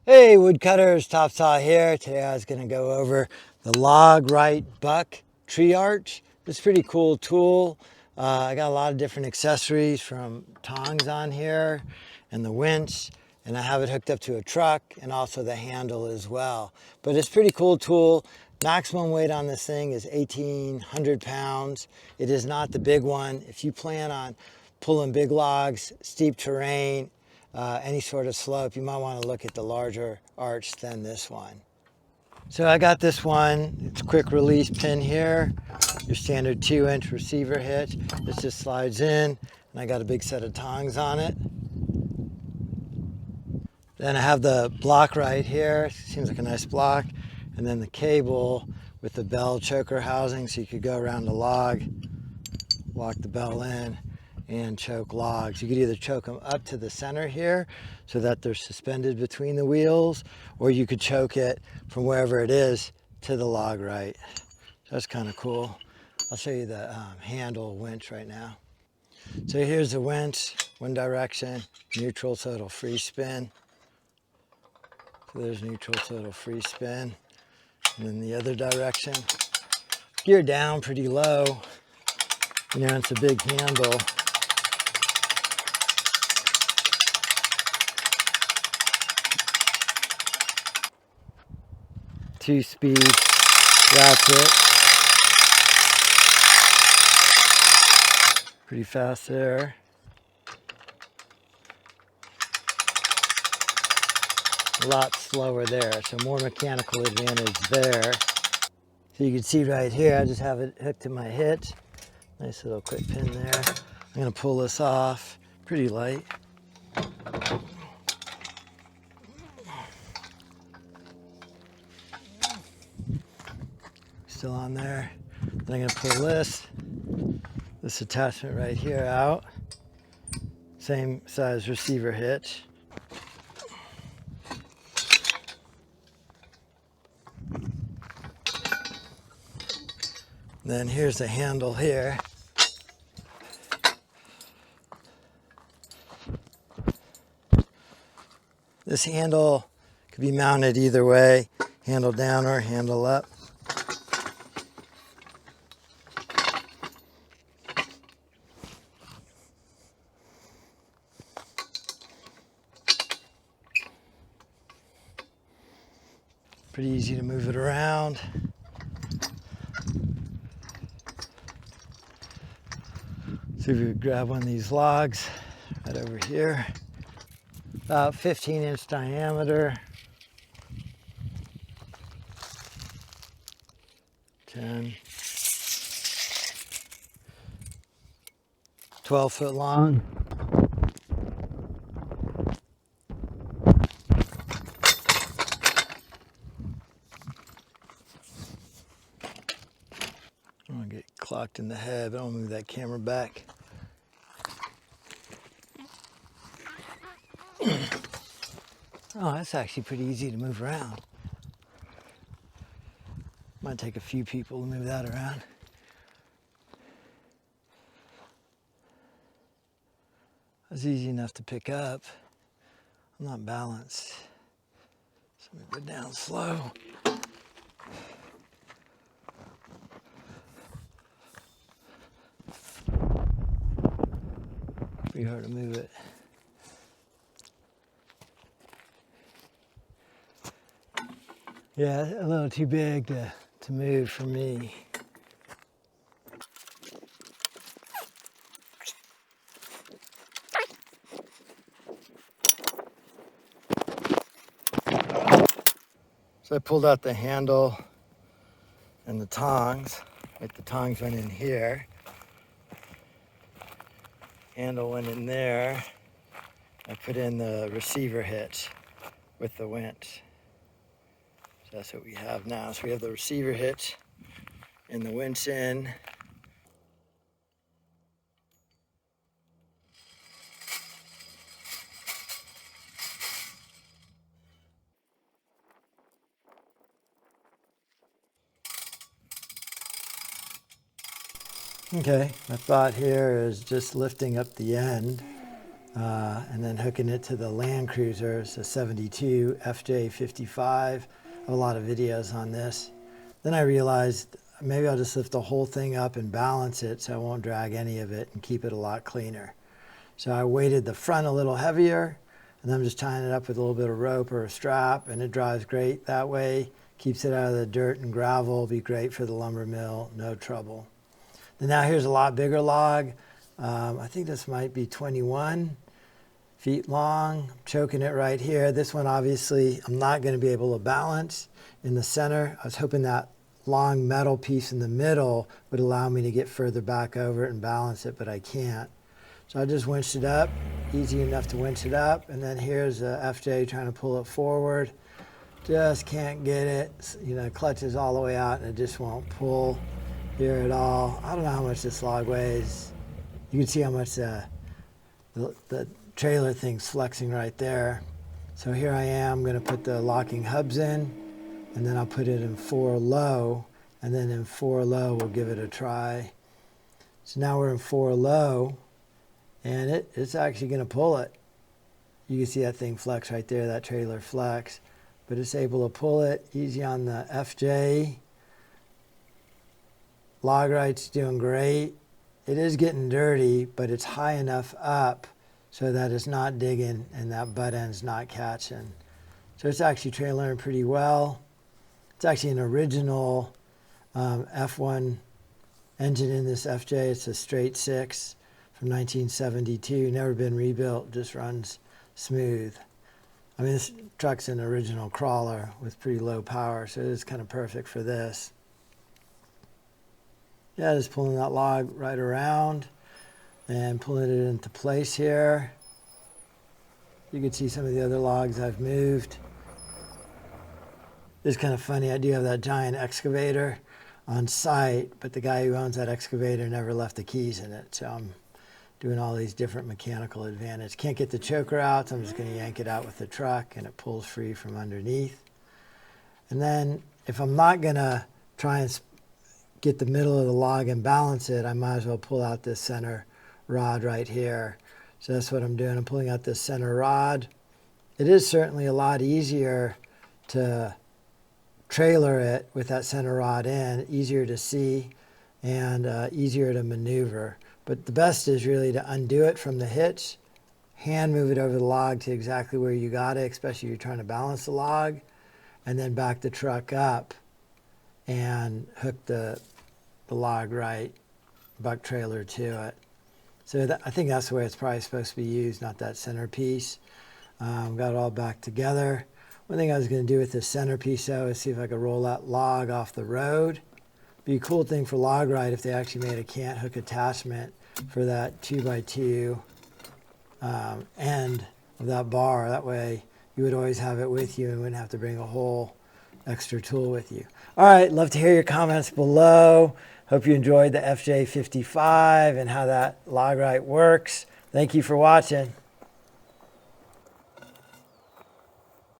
Hey woodcutters, TopSaw here. Today I was going to go over the Log Rite Buck Arch. It's a pretty cool tool. I got a lot of different accessories from tongs on here and the winch, and I have it hooked up to a truck and also the handle as well. But it's a pretty cool tool. Maximum weight on this thing is 1,800 pounds. It is not the big one. If you plan on pulling big logs, steep terrain, any sort of slope, you might want to look at the larger arch than this one. So I got this one. It's a quick release pin here. Your standard 2-inch receiver hitch. This just slides in, and I got a big set of tongs on it. Then I have the block right here. Seems like a nice block. And then the cable with the bell choker housing, so you could go around the log, lock the bell in, and choke logs. You could either choke them up to the center here so that they're suspended between the wheels, or you could choke it from wherever it is to the log right. So that's kind of cool. I'll show you the handle winch right now. So here's the winch, one direction, neutral, so it'll free spin. So there's neutral, so it'll free spin. And then the other direction, gear down pretty low. You know, it's a big handle. Two-speed ratchet. Pretty fast there. A lot slower there, so more mechanical advantage there. So you can see right here, I just have it hooked to my hitch. Nice little quick pin there. I'm gonna pull this off, pretty light. Still on there. Then I'm gonna pull this attachment right here out. Same size receiver hitch. Then here's the handle here. This handle could be mounted either way, handle down or handle up. Pretty easy to move it around. So if you grab one of these logs right over here, about 15-inch diameter, 10, 12 foot long. I'm gonna get clocked in the head, but I'll move that camera back. Oh, that's actually pretty easy to move around. Might take a few people to move that around. That's easy enough to pick up. I'm not balanced, so I'm gonna go down slow. Pretty hard to move it. Yeah, a little too big to move for me. So I pulled out the handle and the tongs. Like the tongs went in here. Handle went in there. I put in the receiver hitch with the winch. So that's what we have now. So we have the receiver hitch and the winch in. Okay, my thought here is just lifting up the end and then hooking it to the Landcruiser. It's a 72 FJ55. I have a lot of videos on this. Then I realized maybe I'll just lift the whole thing up and balance it so I won't drag any of it and keep it a lot cleaner. So I weighted the front a little heavier, and then I'm just tying it up with a little bit of rope or a strap, and it drives great that way. Keeps it out of the dirt and gravel. Be great for the lumber mill, no trouble. Then now here's a lot bigger log. I think this might be 21 feet long. I'm choking it right here. This one obviously I'm not going to be able to balance in the center. I was hoping that long metal piece in the middle would allow me to get further back over it and balance it, but I can't. So I just winched it up, easy enough to winch it up. And then here's a FJ trying to pull it forward. Just can't get it, you know, clutches all the way out and it just won't pull here at all. I don't know how much this log weighs. You can see how much the trailer thing's flexing right there. So here I am going to put the locking hubs in, and then I'll put it in 4 low, and then in 4 low we'll give it a try. So now we're in 4 low, and it's actually going to pull it. You can see that thing flex right there, that trailer flex. But it's able to pull it easy on the FJ. Logrite's doing great. It is getting dirty, but it's high enough up so that it's not digging and that butt end's not catching. So it's actually trailering pretty well. It's actually an original F1 engine in this FJ. It's a straight 6 from 1972. Never been rebuilt, just runs smooth. I mean, this truck's an original crawler with pretty low power, so it's kind of perfect for this. Yeah, just pulling that log right around and pulling it into place here. You can see some of the other logs I've moved. It's kind of funny, I do have that giant excavator on site, but the guy who owns that excavator never left the keys in it, so I'm doing all these different mechanical advantage. Can't get the choker out, so I'm just going to yank it out with the truck and it pulls free from underneath. And then if I'm not going to try and get the middle of the log and balance it, I might as well pull out this center rod right here. So that's what I'm doing. I'm pulling out this center rod. It is certainly a lot easier to trailer it with that center rod in, easier to see and easier to maneuver. But the best is really to undo it from the hitch, hand move it over the log to exactly where you got it, especially if you're trying to balance the log, and then back the truck up and hook the Log Rite Buck trailer to it. So I think that's the way it's probably supposed to be used, not that centerpiece. Got it all back together. One thing I was going to do with this centerpiece though is see if I could roll that log off the road. Be a cool thing for Log Rite if they actually made a cant hook attachment for that 2x2 end of that bar. That way you would always have it with you and wouldn't have to bring a whole extra tool with you. All right, love to hear your comments below. Hope you enjoyed the FJ55 and how that Log Rite works. Thank you for watching.